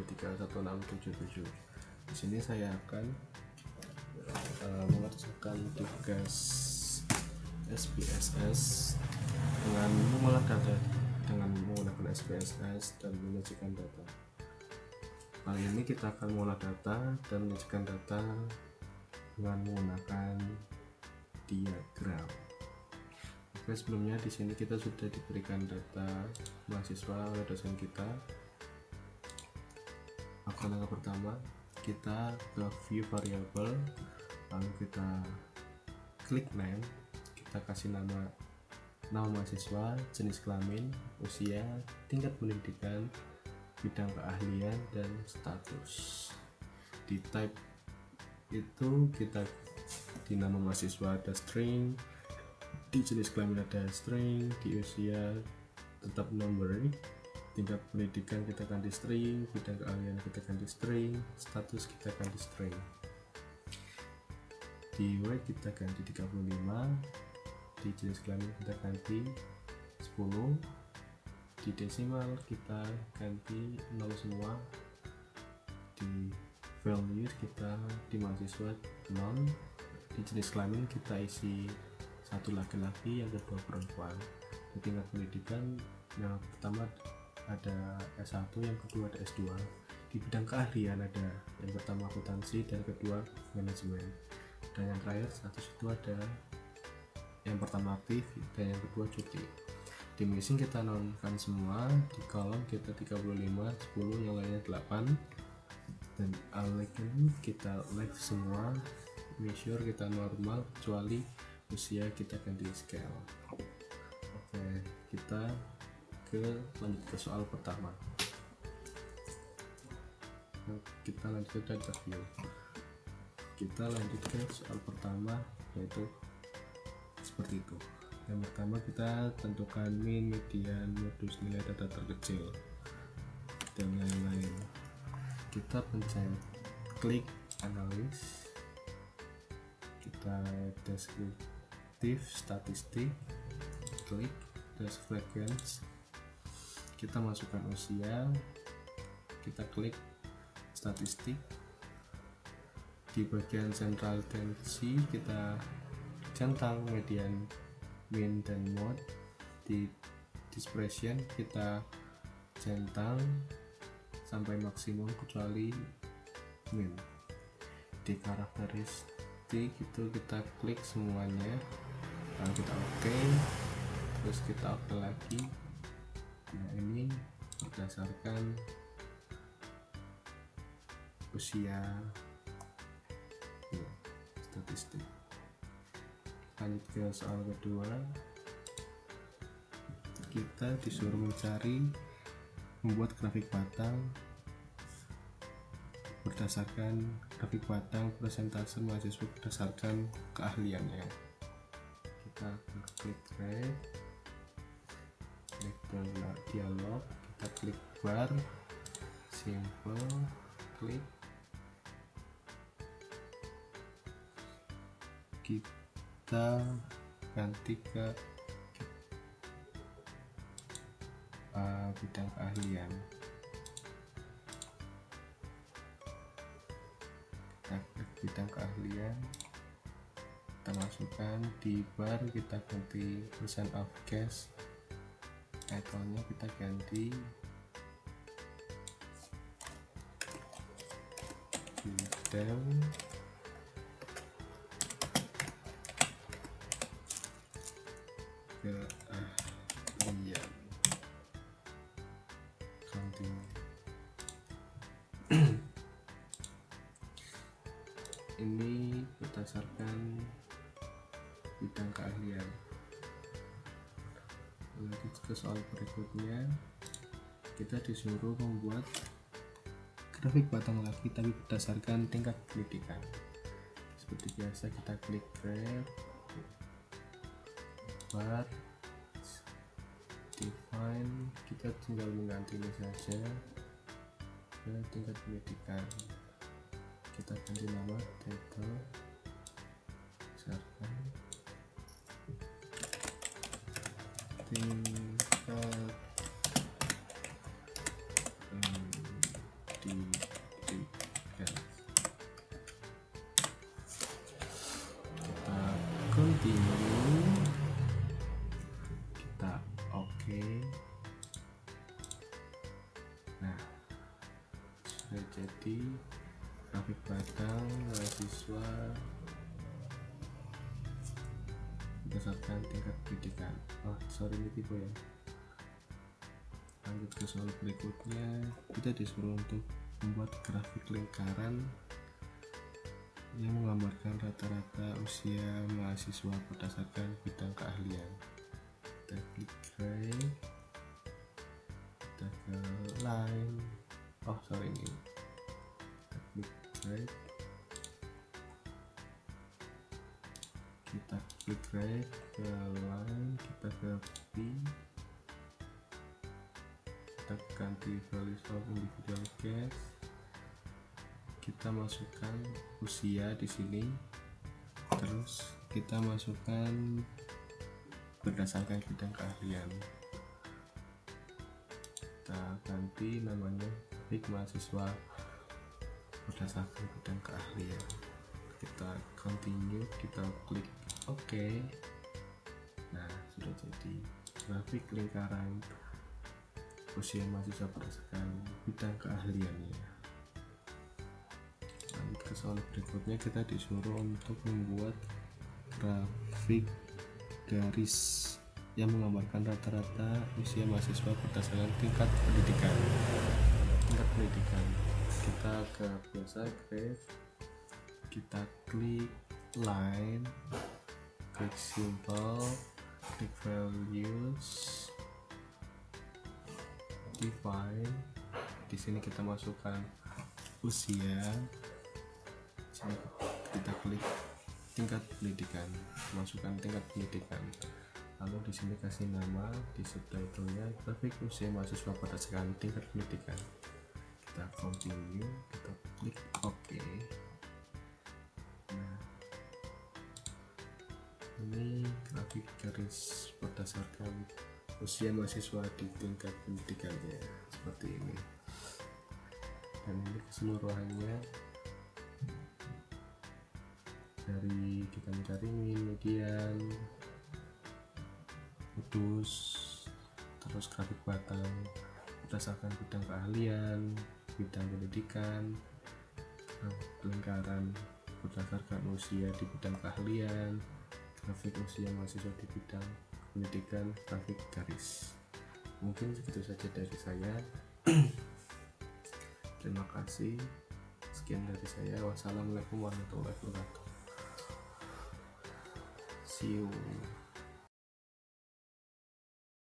1231677. Di sini saya akan mengerjakan tugas SPSS dengan mengolah data dengan menggunakan SPSS dan menyajikan data. Kali ini kita akan mengolah data dan menyajikan data dengan menggunakan diagram. Oke, sebelumnya di sini kita sudah diberikan data mahasiswa oleh dosen kita. Langkah pertama, kita ke view variable, lalu kita klik name, kita kasih nama mahasiswa, jenis kelamin, usia, tingkat pendidikan, bidang keahlian, dan status. Di type itu kita di nama mahasiswa ada string, di jenis kelamin ada string, di usia tetap number, tingkat pendidikan kita ganti string, bidang keahlian kita ganti string, status kita ganti string. Di weight kita ganti 35, di jenis kelamin kita ganti 10, di desimal kita ganti 0 semua, di value kita di mahasiswa 0, di jenis kelamin kita isi satu laki-laki, yang kedua perempuan. Di tingkat pendidikan yang pertama ada S1, yang kedua ada S2. Di bidang keahlian ada yang pertama akuntansi dan kedua manajemen, dan yang terakhir status itu ada yang pertama aktif dan yang kedua cuti. Di missing kita nonkan semua, di kolom kita 35, 10, yang lainnya 8, dan align kita like semua, measure kita normal kecuali usia kita ganti scale. Oke, kita lanjut ke soal pertama. Kita lanjut ke data view. Kita lanjut ke soal pertama, yaitu seperti itu. Yang pertama kita tentukan min, median, modus, nilai data terkecil, dan lain-lain. Kita pencet klik analis, kita deskriptif statistik, klik dash frequency, kita masukkan usia, kita klik statistik. Di bagian central tendency kita centang median, min, dan mode. Di dispersion kita centang sampai maksimum kecuali min. Di karakteristik itu kita klik semuanya, lalu kita oke, terus kita oke lagi. Nah, ini berdasarkan usia statistik. Lanjut ke soal kedua, kita disuruh membuat grafik batang berdasarkan grafik batang persentase mahasiswa berdasarkan keahliannya. Kita klik dialog, kita klik bar, simple, klik, kita ganti ke bidang keahlian. Kita klik bidang keahlian, kita masukkan di bar, kita ganti percent of cash, title-nya kita ganti bidang keahlian accounting. Ini berdasarkan bidang keahlian. Lanjut ke soal berikutnya, kita disuruh membuat grafik batang lagi tapi berdasarkan tingkat pendidikan. Seperti biasa kita klik graph, bar, define, kita tinggal mengganti ini saja ke tingkat pendidikan. Kita ganti nama title, besarkan tingkat di garis. Kita continue, kita oke. Nah, sudah jadi grafik batang mahasiswa berdasarkan tingkat pendidikan. Oh sorry, ini tipe ya. Lanjut ke soal berikutnya, kita disuruh untuk membuat grafik lingkaran yang menggambarkan rata-rata usia mahasiswa berdasarkan bidang keahlian. Kita klik drag, kita ke line, oh sorry ini, kita klik drag, kita klik drag ke line, kita ke P, kita ganti values of individual case, kita masukkan usia di sini, terus kita masukkan berdasarkan bidang keahlian, kita ganti namanya grafik mahasiswa berdasarkan bidang keahlian. Kita continue, kita klik OK. Nah, sudah jadi grafik lingkaran usia mahasiswa berdasarkan bidang keahliannya. Lanjut ke soal berikutnya, kita disuruh untuk membuat grafik garis yang menggambarkan rata-rata usia mahasiswa berdasarkan tingkat pendidikan. Kita ke biasa graph, kita klik line, klik simple, klik values, define. Di sini kita masukkan usia, sini kita klik tingkat pendidikan, masukkan tingkat pendidikan, lalu di sini kasih nama, di subtitlenya grafik usia mahasiswa berdasarkan tingkat pendidikan. Kita continue, kita klik OK. Nah, ini grafik garis berdasarkan usia mahasiswa di tingkat pendidikannya seperti ini, dan ini keseluruhannya dari kita mencari min, median, putus, terus grafik batang berdasarkan bidang keahlian, bidang pendidikan, lingkaran berdasarkan usia di bidang keahlian, grafik usia mahasiswa di bidang pendidikan, grafik garis. Mungkin segitu saja dari saya. Terima kasih, sekian dari saya. Wassalamualaikum warahmatullahi wabarakatuh. See you.